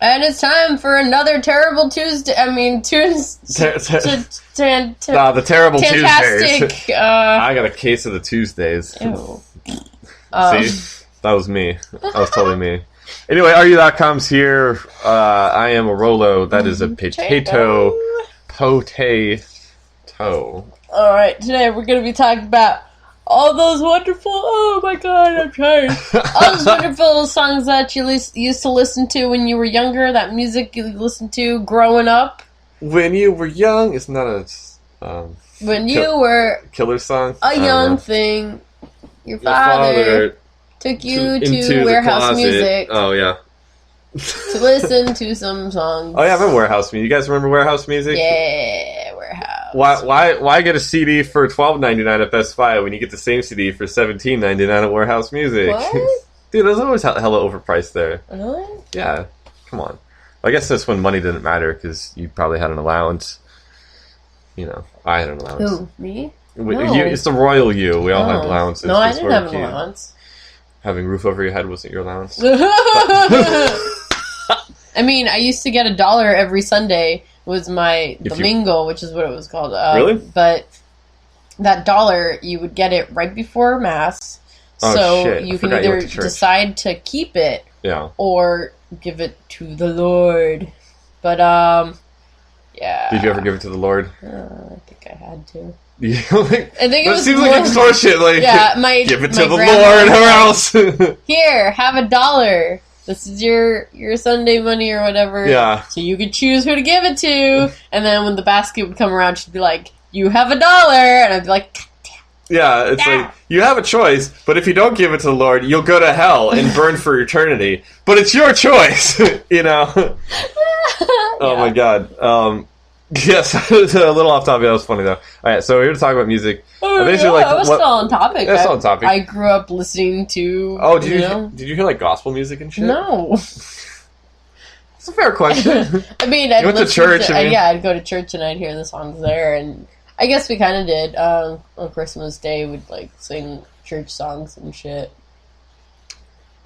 And it's time for another terrible Tuesday. I mean, the terrible fantastic, Tuesdays. I got a case of the Tuesdays. Ew. See? That was me. That was totally me. Anyway, RU.com's here. I am a Rolo. That is a potato. Alright, today we're going to be talking about all those wonderful, oh my god, I'm tired. All those wonderful songs that you used to listen to when you were younger, that music you listened to growing up. When you were young, it's not a... when you were... Killer song? A young thing, your father took you to Warehouse Music. Oh, yeah. To listen to some songs. Oh, yeah, I remember Warehouse Music. You guys remember Warehouse Music? Yeah, Warehouse. Why get a CD for $12.99 at Best Buy when you get the same CD for $17.99 at Warehouse Music? What? Dude, there's always hella overpriced there. Really? Yeah, come on. I guess that's when money didn't matter because you probably had an allowance. You know, I had an allowance. Who, me? No. It's the royal you. We all had allowances. No, I didn't have an allowance. Having roof over your head wasn't your allowance? I mean, I used to get $1 every Sunday was my Domingo, which is what it was called. Really? But that $1, you would get it right before Mass. So you can either decide to keep it or give it to the Lord. But, yeah. Did you ever give it to the Lord? I think I had to. I think it was seems like extortion. Like, give it to the Lord, or else. Here, have $1. This is your Sunday money or whatever. Yeah. So you could choose who to give it to. And then when the basket would come around, she'd be like, you have $1. And I'd be like, God damn. Yeah, it's like, you have a choice, but if you don't give it to the Lord, you'll go to hell and burn for eternity. But it's your choice, you know? Oh my god. Yes, a little off topic. That was funny, though. Alright, so we're here to talk about music. I was still on topic. That's on topic. I grew up listening to... Oh, did you hear, like, gospel music and shit? No. It's a fair question. I mean, you went to church. Yeah, I'd go to church and I'd hear the songs there, and I guess we kind of did. On Christmas Day, we'd, like, sing church songs and shit.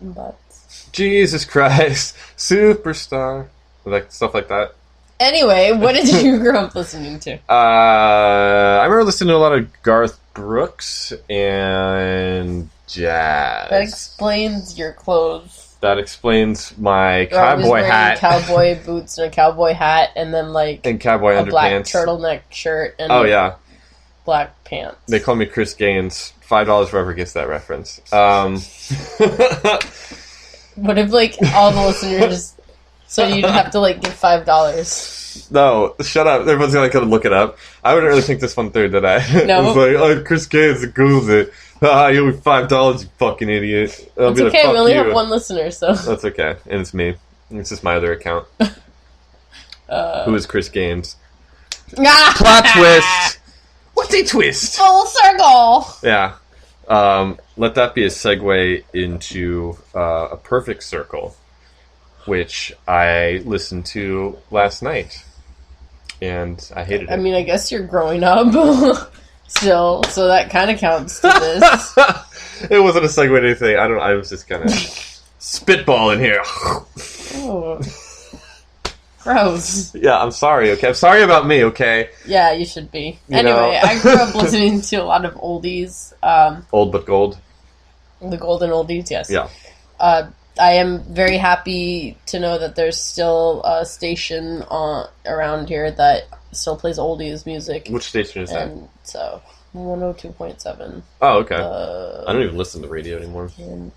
But... Jesus Christ. Superstar. Like, stuff like that. Anyway, what did you grow up listening to? I remember listening to a lot of Garth Brooks and jazz. That explains your clothes. That explains my cowboy hat. Cowboy boots and a cowboy hat, and then and cowboy underpants, black turtleneck shirt, and black pants. They call me Chris Gaines. $5 whoever gets that reference. What if all the listeners just... So you'd have to, give $5. No, shut up. Everyone's gonna look it up. I wouldn't really think this one through, did I? No. I was like, oh, Chris Gaines Googles it. You owe me $5, you fucking idiot. It's okay, we only have one listener, so... That's okay. And it's me. It's just my other account. Who is Chris Gaines? Plot twist! What's a twist? Full circle! Yeah. Let that be a segue into a perfect circle, which I listened to last night, and I hated it. I mean, I guess you're growing up still, so that kind of counts to this. It wasn't a segue to anything. I was just kind of spitballing here. Oh. Gross. Yeah, I'm sorry, okay? I'm sorry about me, okay? Yeah, you should be. Anyway, I grew up listening to a lot of oldies. Old but gold? The golden oldies, yes. Yeah. I am very happy to know that there's still a station around here that still plays oldies music. Which station is that? And so, 102.7. Oh, okay. I don't even listen to radio anymore. And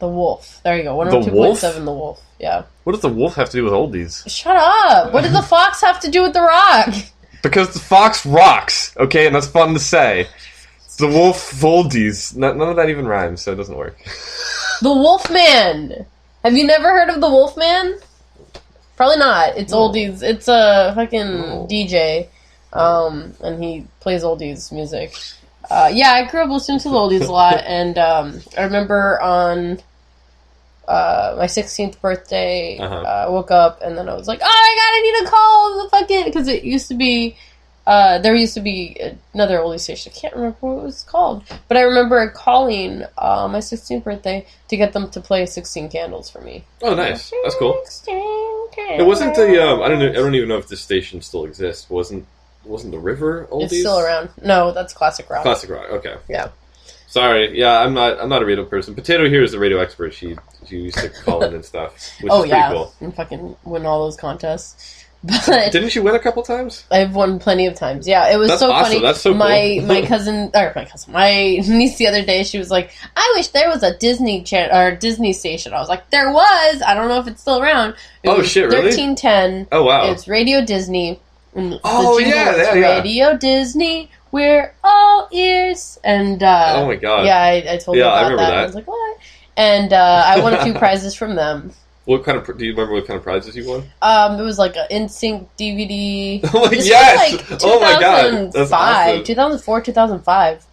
the Wolf. There you go. 102.7 The Wolf. Yeah. What does the Wolf have to do with oldies? Shut up! What did the Fox have to do with the Rock? Because the Fox rocks, okay? And that's fun to say. The Wolf oldies. None of that even rhymes, so it doesn't work. The Wolfman! Have you never heard of the Wolfman? Probably not. It's oldies. It's a fucking DJ. And he plays oldies music. Yeah, I grew up listening to the oldies a lot, and I remember on my 16th birthday, I woke up, and then I was like, oh my god, I need to call the fucking... Because it used to be there used to be another oldie station. I can't remember what it was called, but I remember calling my 16th birthday to get them to play 16 Candles for me. Oh, nice. That's cool. 16 It wasn't the I don't even know if this station still exists. Wasn't the River oldies? It's still around. No, that's classic rock. Classic rock. Okay. Yeah. Sorry. Yeah, I'm not a radio person. Potato here is the radio expert. She used to call in and stuff, which is pretty cool. And fucking win all those contests. But didn't you win a couple times? I've won plenty of times. Yeah, it was That's so awesome. funny. That's so cool. My niece the other day, she was like, "I wish there was a Disney Disney station." I was like, "There was. I don't know if it's still around." It was shit! Really? 1310. Oh wow! It's Radio Disney. And yeah. Radio Disney. We're all ears. And oh my god! Yeah, I told her about I remember that. I was like, "What?" And I won a few prizes from them. What kind of? Do you remember what kind of prizes you won? It was like an NSYNC DVD. Oh my yes! Like 2005, oh my god! That's awesome. 2004, 2005.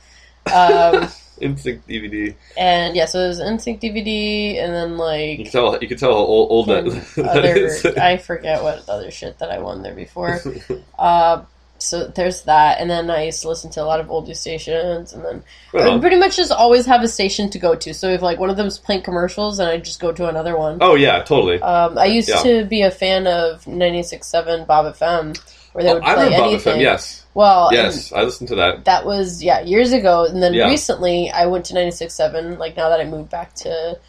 NSYNC DVD. And yeah, so it was NSYNC DVD, and then like you can tell how old that is. I forget what other shit that I won there before. So there's that, and then I used to listen to a lot of oldie stations, and then I would pretty much just always have a station to go to. So if like one of them's playing commercials, then I just go to another one. Oh yeah, totally. I used to be a fan of 96.7 Bob FM, where they would play anything. Bob FM, yes. Well, yes, I listened to that. That was years ago, and then recently I went to 96.7. Like now that I moved back to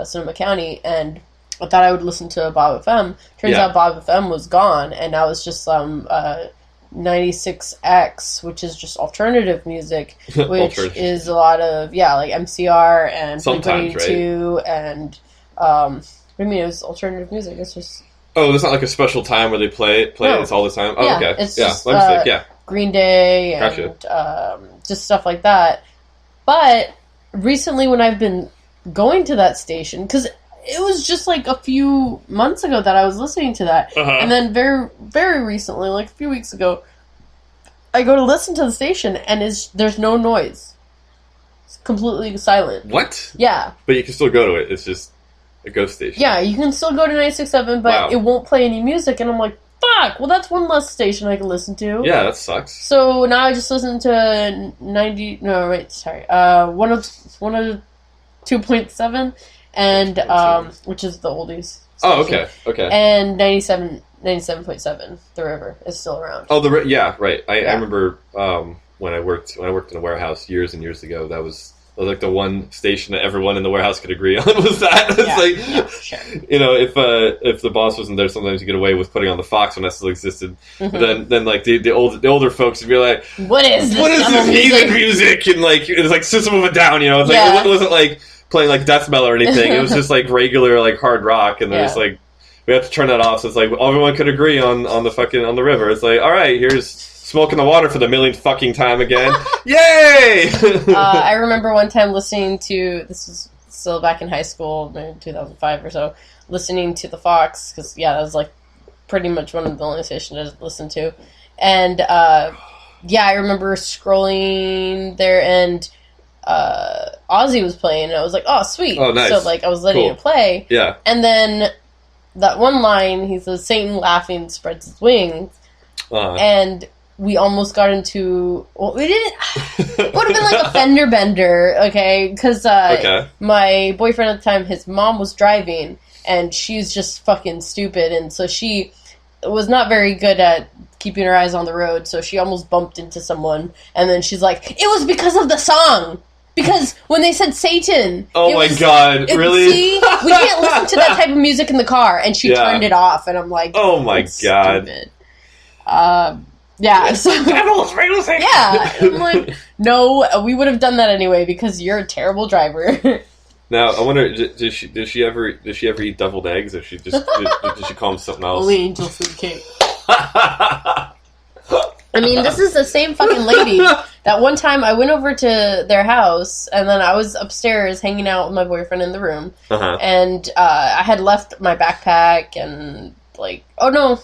Sonoma County, and I thought I would listen to Bob FM. Turns out Bob FM was gone, and now it's just some 96X, which is just alternative music, which is a lot of like MCR and Blink-182 and what do you mean? It was alternative music. It's just it's not like a special time where they play it. It's all the time. Oh, okay. It's just Green Day and just stuff like that. But recently, when I've been going to that station, because it was just like a few months ago that I was listening to that. And then very, very recently, like a few weeks ago, I go to listen to the station and there's no noise. It's completely silent. What? Yeah. But you can still go to it. It's just a ghost station. Yeah, you can still go to 96.7, but it won't play any music. And I'm like, fuck, well that's one less station I can listen to. Yeah, that sucks. So now I just listen to 102.7. And which is the oldies station. Oh, okay. And 97.7, The River, is still around. Oh, right. I remember when I worked in a warehouse years and years ago. That was like the one station that everyone in the warehouse could agree on was that. It's sure. You know, if the boss wasn't there, sometimes you get away with putting on the Fox when that still existed. Mm-hmm. But then like the older folks would be like, what is this heathen music? And like it was like System of a Down. You know, it's like it wasn't like playing like death metal or anything. It was just like regular like hard rock, and there's like we have to turn that off. So it's like everyone could agree on the river. It's like, all right, here's Smoke in the Water for the millionth fucking time again. Yay! I remember one time listening to, this was still back in high school, maybe 2005 or so, listening to the Fox, because that was like pretty much one of the only stations I listened to. And I remember scrolling there and Ozzy was playing, and I was like, oh, sweet. Oh, nice. So, like, I was letting it play. Yeah. And then that one line, he says, Satan laughing spreads his wings. And we almost got into... Well, we didn't... It would have been like a fender bender, okay? Because my boyfriend at the time, his mom was driving, and she's just fucking stupid, and so she was not very good at keeping her eyes on the road, so she almost bumped into someone, and then she's like, it was because of the song! Because when they said Satan... Oh my god, really? See, we can't listen to that type of music in the car, and she turned it off, and I'm like... Oh my god. Stupid. So... Devil's music! Yeah, I'm like, no, we would have done that anyway, because you're a terrible driver. Now, I wonder, does she ever eat deviled eggs, or she just did she call them something else? Only angel food cake. I mean, this is the same fucking lady. That one time I went over to their house, and then I was upstairs hanging out with my boyfriend in the room, and I had left my backpack, and like, oh no, I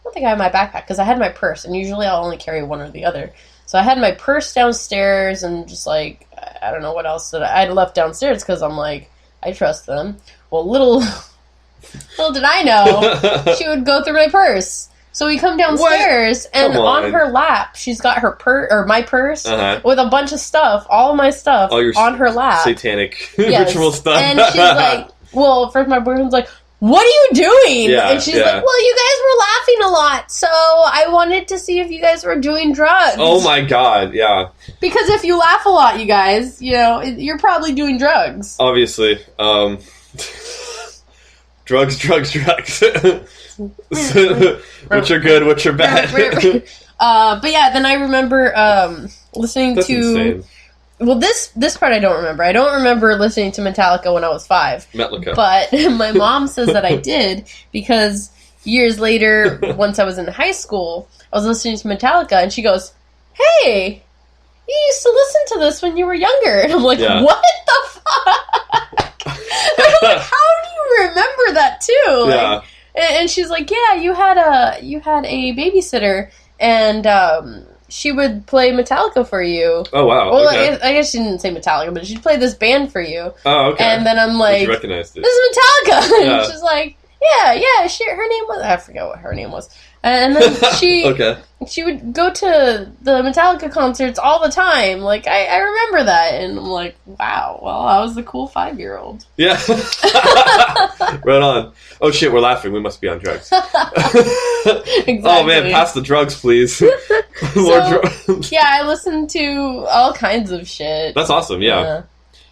don't think I had my backpack, because I had my purse, and usually I'll only carry one or the other. So I had my purse downstairs, and just like, I don't know what else that I had left downstairs, because I'm like, I trust them. Well, little did I know, she would go through my purse. So we come downstairs, and Come on on. her lap, she's got her my purse Uh-huh. with a bunch of stuff, all of my stuff, All your on her lap. satanic Yes. ritual stuff. And she's like, well, first my boyfriend's like, what are you doing? Yeah, and she's yeah. like, well, you guys were laughing a lot, so I wanted to see if you guys were doing drugs. oh my god, yeah. Because if you laugh a lot, you guys, you're probably doing drugs. Obviously. Drugs. Which are good, which are bad. But yeah, then I remember listening That's to... insane. Well, this part I don't remember. I don't remember listening to Metallica when I was 5. Metallica. But my mom says that I did because years later, once I was in high school, I was listening to Metallica, and she goes, hey, you used to listen to this when you were younger. And I'm like, Yeah. what the fuck? I'm like, how do you remember that too? Yeah. Like, and she's like, yeah, you had a babysitter, and she would play Metallica for you. Oh, wow. Well, Okay. I guess she didn't say Metallica, but she'd play this band for you. Oh, okay. And then I'm But like, you recognized it. this is Metallica. Yeah. And she's like, yeah, her name was, I forget what her name was. And then Okay. she would go to the Metallica concerts all the time. Like, I remember that. And I'm like, wow, well, I was the cool 5-year-old. Yeah. Right on. Oh shit, we're laughing. We must be on drugs. Exactly. Oh man, pass the drugs, please. More drugs. Yeah, I listened to all kinds of shit. That's awesome. Yeah.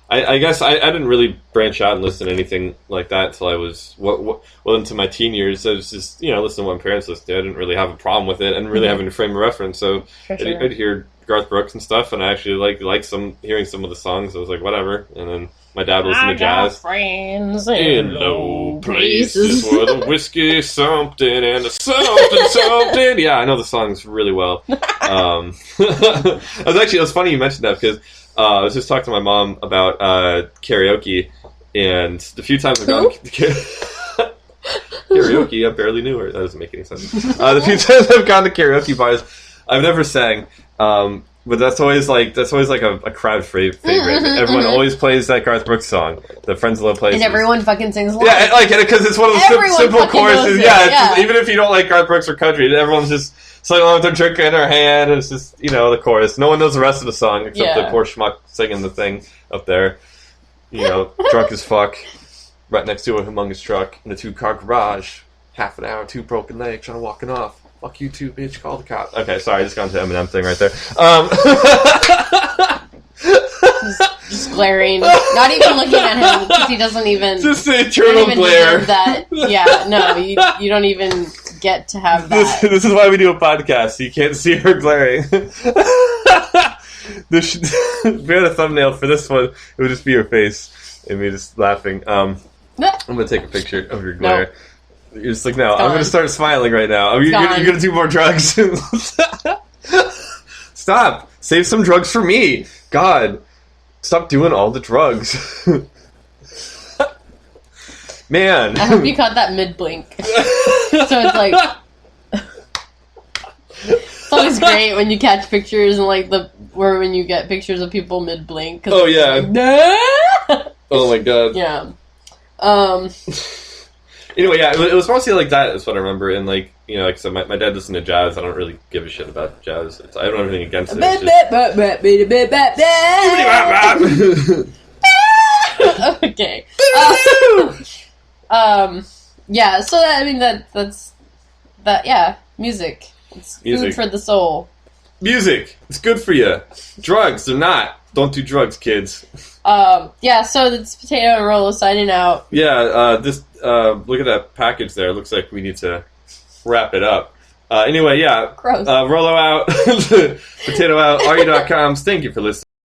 I guess I didn't really branch out and listen to anything like that until I was well into my teen years. I was just listening to what my parents listened to. I didn't really have a problem with it, and really having a frame of reference. So For sure. I'd hear Garth Brooks and stuff, and I actually liked hearing some of the songs. I was like, whatever. And then my dad would listen to jazz. Friends In low places where the whiskey something and the something. Yeah, I know the songs really well. It was funny you mentioned that because I was just talking to my mom about karaoke, and the few times I've gone karaoke, I barely knew her. That doesn't make any sense. The few times I've gone to karaoke bars, I've never sang. But that's always like a crowd favorite. Everyone always plays that Garth Brooks song. The Friends of Love plays, and everyone fucking sings along. Yeah, because it's one of those Everyone simple fucking choruses. knows it, Yeah, it's yeah. just, even if you don't like Garth Brooks or country, everyone's just singing along with their drink in their hand. And it's just the chorus. No one knows the rest of the song except the poor schmuck singing the thing up there. Drunk as fuck, right next to a humongous truck in a 2-car garage. Half an hour, 2 broken legs, trying to walking off. Fuck you too, bitch. Call the cops. Okay, sorry, I just got into Eminem thing right there. Just glaring, not even looking at him because he doesn't even. Just a don't eternal even glare. deserve that. Yeah, no, you don't even get to have that. This is why we do a podcast. So you can't see her glaring. If we had a thumbnail for this one, it would just be your face and me just laughing. I'm gonna take a picture of your glare. Nope. You're just like, no, It's I'm gone. gonna start smiling right now. You're gone. gonna do more drugs. Stop. Save some drugs for me. God. Stop doing all the drugs. Man. I hope you caught that mid blink. So it's like it's always great when you catch pictures and when you get pictures of people mid blink. Oh, yeah. Like, Oh my god. yeah. Anyway, yeah, it was mostly like that is what I remember. And like I said, my dad listened to jazz. I don't really give a shit about jazz. I don't have anything against it. It's just... Okay. Yeah. So that's yeah. Music. It's Music. food for the soul. Music. It's good for you. Drugs. They're not. Don't do drugs, kids. Yeah. So it's Potato and Rolo signing out. Yeah. Look at that package there. It looks like we need to wrap it up. Anyway, yeah. Gross. Rolo out. Potato out. RU.com. Thank you for listening.